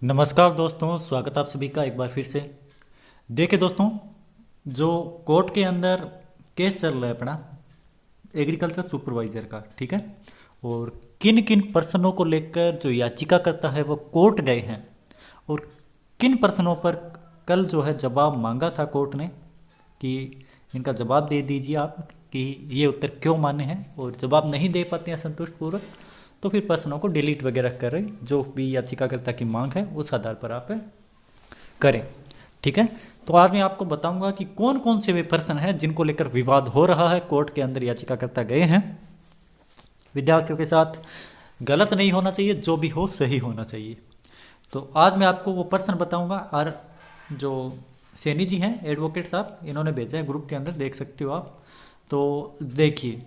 नमस्कार दोस्तों, स्वागत आप सभी का एक बार फिर से। देखिए दोस्तों, जो कोर्ट के अंदर केस चल रहा है अपना एग्रीकल्चर सुपरवाइजर का, ठीक है। और किन किन पर्सनों को लेकर जो याचिका करता है वो कोर्ट गए हैं, और किन पर्सनों पर कल जो है जवाब मांगा था कोर्ट ने कि इनका जवाब दे दीजिए आप कि ये उत्तर क्यों मान्य हैं, और जवाब नहीं दे पाते हैं संतुष्टपूर्वक तो फिर प्रश्नों को डिलीट वगैरह करें। जो भी याचिकाकर्ता की मांग है उस आधार पर आप करें, ठीक है। तो आज मैं आपको बताऊंगा कि कौन कौन से वे पर्सन हैं जिनको लेकर विवाद हो रहा है, कोर्ट के अंदर याचिकाकर्ता गए हैं। विद्यार्थियों के साथ गलत नहीं होना चाहिए, जो भी हो सही होना चाहिए। तो आज मैं आपको वो पर्सन बताऊंगा, और जो सैनी जी हैं एडवोकेट साहब, इन्होंने भेजा है ग्रुप के अंदर, देख सकते हो आप। तो देखिए,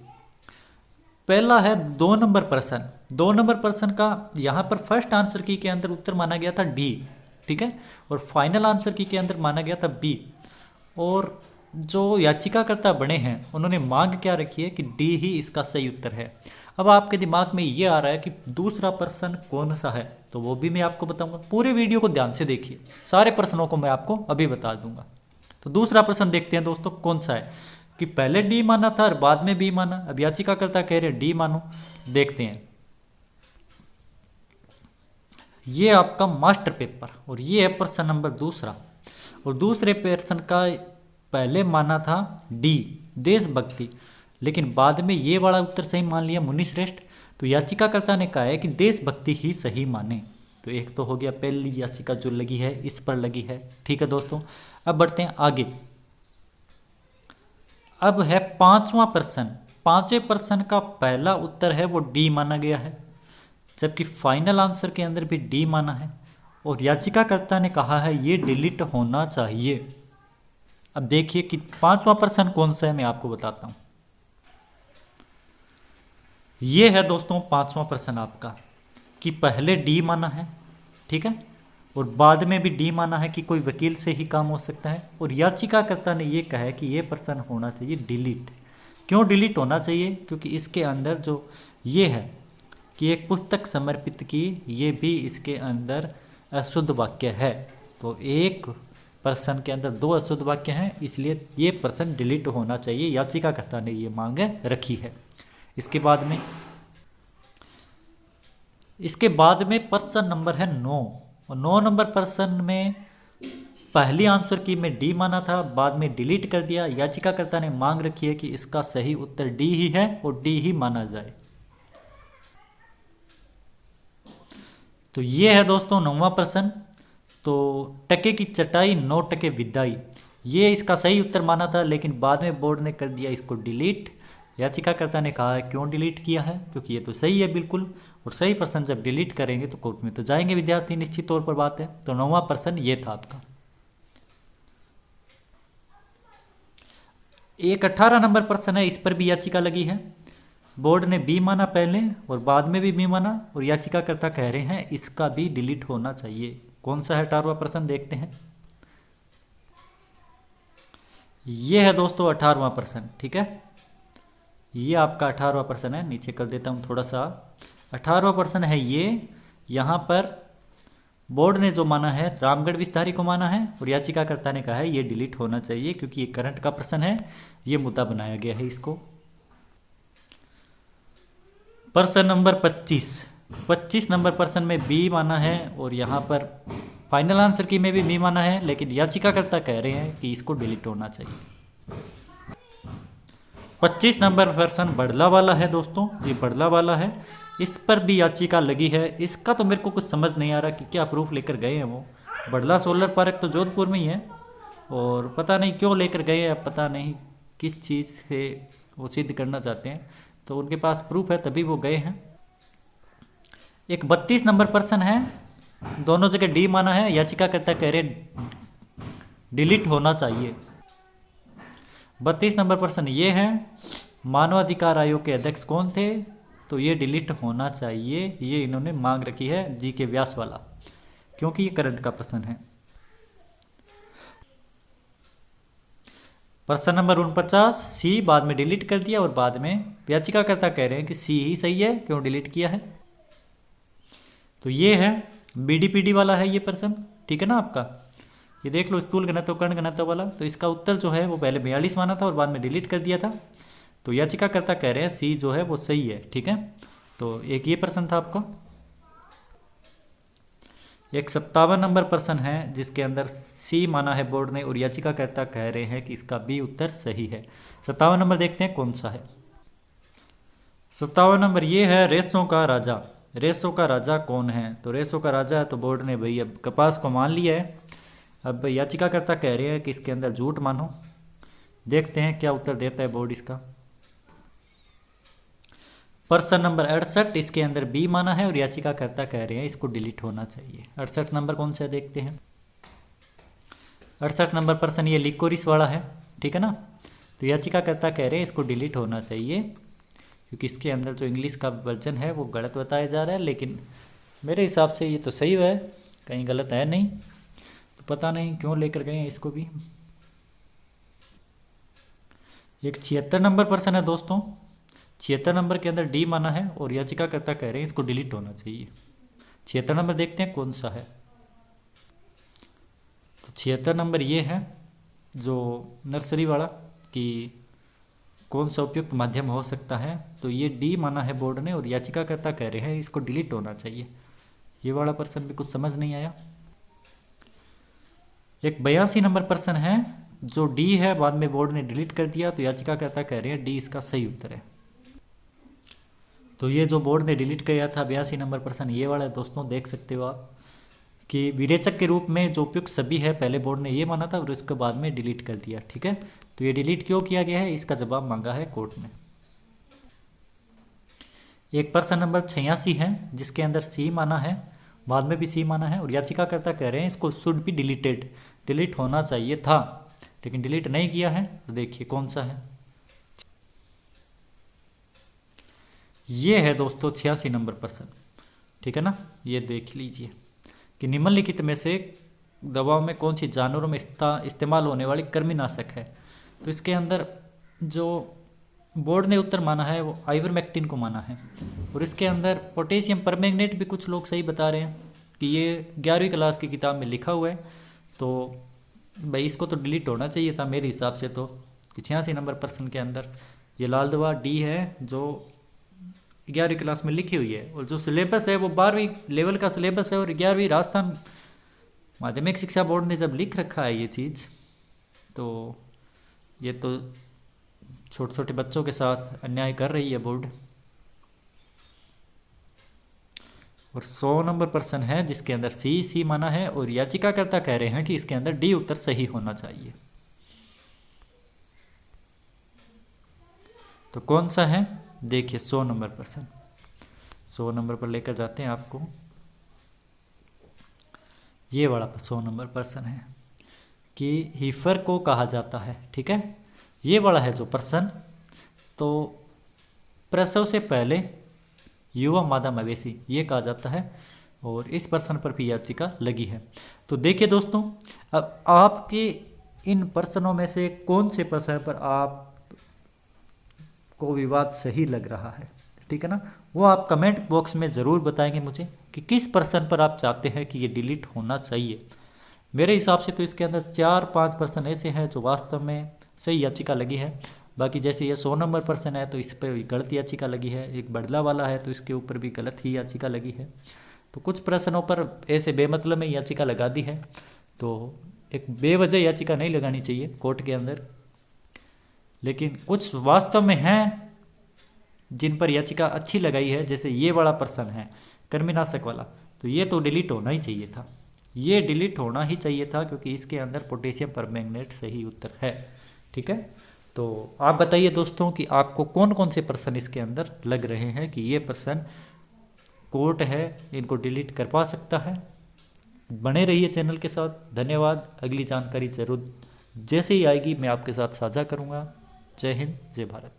पहला है 2 नंबर पर्सन। 2 नंबर पर्सन का यहाँ पर फर्स्ट आंसर की के अंदर उत्तर माना गया था डी, ठीक है, और फाइनल आंसर की के अंदर माना गया था बी। और जो याचिकाकर्ता बने हैं उन्होंने मांग क्या रखी है कि डी ही इसका सही उत्तर है। अब आपके दिमाग में ये आ रहा है कि दूसरा पर्सन कौन सा है, तो वो भी मैं आपको बताऊंगा। पूरे वीडियो को ध्यान से देखिए, सारे प्रश्नों को मैं आपको अभी बता दूंगा। तो दूसरा प्रश्न देखते हैं दोस्तों, कौन सा है कि पहले डी माना था और बाद में बी माना। अब याचिकाकर्ता कह रहे हैं डी मानो। देखते हैं, ये आपका मास्टर पेपर, और ये है प्रश्न नंबर दूसरा। और दूसरे प्रश्न का पहले माना था डी देशभक्ति, लेकिन बाद में ये वाला उत्तर सही मान लिया मुनि श्रेष्ठ। तो याचिकाकर्ता ने कहा है कि देशभक्ति ही सही माने। तो एक तो हो गया पहली याचिका जो लगी है इस पर लगी है, ठीक है दोस्तों। अब बढ़ते हैं आगे। अब है पांचवा प्रश्न। पांचवें प्रश्न का पहला उत्तर है वो डी माना गया है, जबकि फाइनल आंसर के अंदर भी डी माना है, और याचिकाकर्ता ने कहा है ये डिलीट होना चाहिए। अब देखिए कि पांचवा प्रश्न कौन सा है, मैं आपको बताता हूं। ये है दोस्तों पांचवा प्रश्न आपका कि पहले डी माना है, ठीक है, और बाद में भी डी माना है कि कोई वकील से ही काम हो सकता है। और याचिकाकर्ता ने ये कहा है कि ये प्रश्न होना चाहिए डिलीट। क्यों डिलीट होना चाहिए? क्योंकि इसके अंदर जो ये है कि एक पुस्तक समर्पित की, ये भी इसके अंदर अशुद्ध वाक्य है। तो एक प्रश्न के अंदर 2 अशुद्ध वाक्य हैं, इसलिए ये प्रश्न डिलीट होना चाहिए। याचिकाकर्ता ने ये मांग रखी है। इसके बाद में प्रश्न नंबर है 9, और 9 नंबर प्रश्न में पहली आंसर की में डी माना था, बाद में डिलीट कर दिया। याचिकाकर्ता ने मांग रखी है कि इसका सही उत्तर डी ही है और डी ही माना जाए। तो ये है दोस्तों 9वां प्रश्न। तो टके की चटाई 9 टके विदाई, ये इसका सही उत्तर माना था, लेकिन बाद में बोर्ड ने कर दिया इसको डिलीट। याचिकाकर्ता ने कहा है क्यों डिलीट किया है, क्योंकि ये तो सही है बिल्कुल, और सही प्रश्न जब डिलीट करेंगे तो कोर्ट में तो जाएंगे विद्यार्थी, निश्चित तौर पर बात है। तो 9वां प्रश्न ये था आपका। एक 18 नंबर प्रश्न है, इस पर भी याचिका लगी है। बोर्ड ने बी माना पहले और बाद में भी बी माना, और याचिकाकर्ता कह रहे हैं इसका भी डिलीट होना चाहिए। कौन सा है 18वां प्रश्न, देखते हैं। ये है दोस्तों 18वां प्रश्न, ठीक है। ये आपका 18वां प्रश्न है, नीचे कर देता हूँ थोड़ा सा। 18वां प्रश्न है ये। यहाँ पर बोर्ड ने जो माना है रामगढ़ विस्तारी को माना है, और याचिकाकर्ता ने कहा है ये डिलीट होना चाहिए क्योंकि ये करंट का प्रश्न है, ये मुद्दा बनाया गया है इसको। प्रश्न नंबर 25 नंबर प्रश्न में बी माना है, और यहाँ पर फाइनल आंसर की में भी बी माना है, लेकिन याचिकाकर्ता कह रहे हैं कि इसको डिलीट होना चाहिए। 25 नंबर प्रश्न बड़ला वाला है दोस्तों, ये बड़ला वाला है, इस पर भी याचिका लगी है। इसका तो मेरे को कुछ समझ नहीं आ रहा कि क्या प्रूफ लेकर गए हैं वो। बड़ला सोलर पार्क तो जोधपुर में ही है, और पता नहीं क्यों लेकर गए हैं, पता नहीं किस चीज़ से वो सिद्ध करना चाहते हैं। तो उनके पास प्रूफ है तभी वो गए हैं। एक 32 नंबर प्रश्न है, दोनों जगह डी माना है, याचिकाकर्ता कह रहे डिलीट होना चाहिए। 32 नंबर प्रश्न ये है, मानवाधिकार आयोग के अध्यक्ष कौन थे, तो ये डिलीट होना चाहिए। ये इन्होंने मांग रखी है जी के व्यास वाला, क्योंकि ये करंट का प्रश्न है। प्रश्न नंबर 49 सी बाद में डिलीट कर दिया, और बाद में याचिकाकर्ता कह रहे हैं कि सी ही सही है, क्यों डिलीट किया है। तो ये है BDPD वाला है ये प्रश्न, ठीक है ना आपका। ये देख लो, स्थूल घनत्व कण घनत्व वाला। तो इसका उत्तर जो है वो पहले 42 माना था और बाद में डिलीट कर दिया था। तो याचिकाकर्ता कह रहे हैं सी जो है वो सही है, ठीक है। तो एक ये प्रश्न था आपको। एक 57 नंबर प्रश्न है जिसके अंदर सी माना है बोर्ड ने और याचिकाकर्ता कह रहे हैं कि इसका बी उत्तर सही है। 57 नंबर देखते हैं कौन सा है। 57 नंबर ये है, रेसों का राजा। रेसों का राजा कौन है? तो रेसों का राजा तो बोर्ड ने भाई अब कपास को मान लिया है। अब याचिकाकर्ता कह रहे हैं कि इसके अंदर झूठ मानो। देखते हैं क्या उत्तर देता है बोर्ड इसका। प्रश्न नंबर 68, इसके अंदर बी माना है और याचिकाकर्ता कह रहे हैं इसको डिलीट होना चाहिए। 68 नंबर कौन सा है देखते हैं। 68 नंबर प्रश्न ये लिकोरिस वाला है, ठीक है ना। तो याचिकाकर्ता कह रहे हैं इसको डिलीट होना चाहिए क्योंकि इसके अंदर जो इंग्लिश का वर्जन है वो गलत बताया जा रहा है, लेकिन मेरे हिसाब से ये तो सही है, कहीं गलत है नहीं। तो पता नहीं क्यों लेकर गए हैं इसको भी। एक 76 नंबर प्रश्न है दोस्तों। 76 नंबर के अंदर डी माना है और याचिकाकर्ता कह रहे हैं इसको डिलीट होना चाहिए। 76 नंबर देखते हैं कौन सा है। तो 76 नंबर ये है जो नर्सरी वाला कि कौन सा उपयुक्त माध्यम हो सकता है। तो ये डी माना है बोर्ड ने और याचिकाकर्ता कह रहे हैं इसको डिलीट होना चाहिए। ये वाला प्रश्न भी कुछ समझ नहीं आया। एक 82 नंबर प्रश्न है जो डी है, बाद में बोर्ड ने डिलीट कर दिया। तो याचिकाकर्ता कह रहे हैं डी इसका सही उत्तर है। तो ये जो बोर्ड ने डिलीट किया था 82 नंबर प्रश्न ये वाला है दोस्तों, देख सकते हो आप कि विरेचक के रूप में जो उपयुक्त सभी है पहले बोर्ड ने ये माना था और उसके बाद में डिलीट कर दिया, ठीक है। तो ये डिलीट क्यों किया गया है इसका जवाब मांगा है कोर्ट ने। एक प्रश्न नंबर 86 है जिसके अंदर सी माना है, बाद में भी सी माना है और याचिकाकर्ता कह रहे हैं इसको शुड बी डिलीटेड, डिलीट होना चाहिए था लेकिन डिलीट नहीं किया है। तो देखिए कौन सा है। ये है दोस्तों 86 नंबर प्रश्न, ठीक है ना। ये देख लीजिए कि निम्नलिखित में से दवाओं में कौन सी जानवरों में इस्तेमाल होने वाली कृमिनाशक है। तो इसके अंदर जो बोर्ड ने उत्तर माना है वो आइवरमेक्टिन को माना है और इसके अंदर पोटेशियम परमैंगनेट भी कुछ लोग सही बता रहे हैं कि ये 11वीं क्लास की किताब में लिखा हुआ है। तो भाई इसको तो डिलीट होना चाहिए था मेरे हिसाब से। तो 86 नंबर प्रश्न के अंदर ये लाल दवा डी है जो 11वीं क्लास में लिखी हुई है और जो सिलेबस है वो 12वीं लेवल का सिलेबस है और 11वीं राजस्थान माध्यमिक शिक्षा बोर्ड ने जब लिख रखा है ये चीज़, तो ये तो छोटे छोटे बच्चों के साथ अन्याय कर रही है बोर्ड। और 100 नंबर प्रश्न है जिसके अंदर सी माना है और याचिकाकर्ता कह रहे हैं कि इसके अंदर डी उत्तर सही होना चाहिए। तो कौन सा है देखिए 100 नंबर प्रश्न। 100 नंबर पर लेकर जाते हैं आपको। ये वाला 100 नंबर प्रश्न है कि हीफर को कहा जाता है, ठीक है। ये वाला है जो प्रश्न, तो प्रसव से पहले युवा मादा मवेशी ये कहा जाता है और इस प्रश्न पर भी याचिका लगी है। तो देखिए दोस्तों, अब आपके इन प्रश्नों में से कौन से प्रश्न पर आप को विवाद सही लग रहा है, ठीक है ना, वो आप कमेंट बॉक्स में ज़रूर बताएंगे मुझे कि किस प्रश्न पर आप चाहते हैं कि ये डिलीट होना चाहिए। मेरे हिसाब से तो इसके अंदर 4-5 प्रश्न ऐसे हैं जो वास्तव में सही याचिका लगी है। बाकी जैसे ये 100 नंबर प्रश्न है तो इस पर गलत याचिका लगी है। एक बदला वाला है तो इसके ऊपर भी गलत ही याचिका लगी है। तो कुछ प्रश्नों पर ऐसे बेमतलब में याचिका लगा दी है। तो एक बेवजह याचिका नहीं लगानी चाहिए कोर्ट के अंदर, लेकिन कुछ वास्तव में हैं जिन पर याचिका अच्छी लगाई है। जैसे ये वाला प्रश्न है कृमिनाशक वाला, तो ये तो डिलीट होना ही चाहिए था। ये डिलीट होना ही चाहिए था क्योंकि इसके अंदर पोटेशियम परमैंगनेट सही उत्तर है, ठीक है। तो आप बताइए दोस्तों कि आपको कौन कौन से प्रश्न इसके अंदर लग रहे हैं कि ये प्रश्न कोर्ट है इनको डिलीट करवा सकता है। बने रहिए चैनल के साथ। धन्यवाद। अगली जानकारी जरूर जैसे ही आएगी मैं आपके साथ साझा करूँगा। जय हिंद, जय भारत।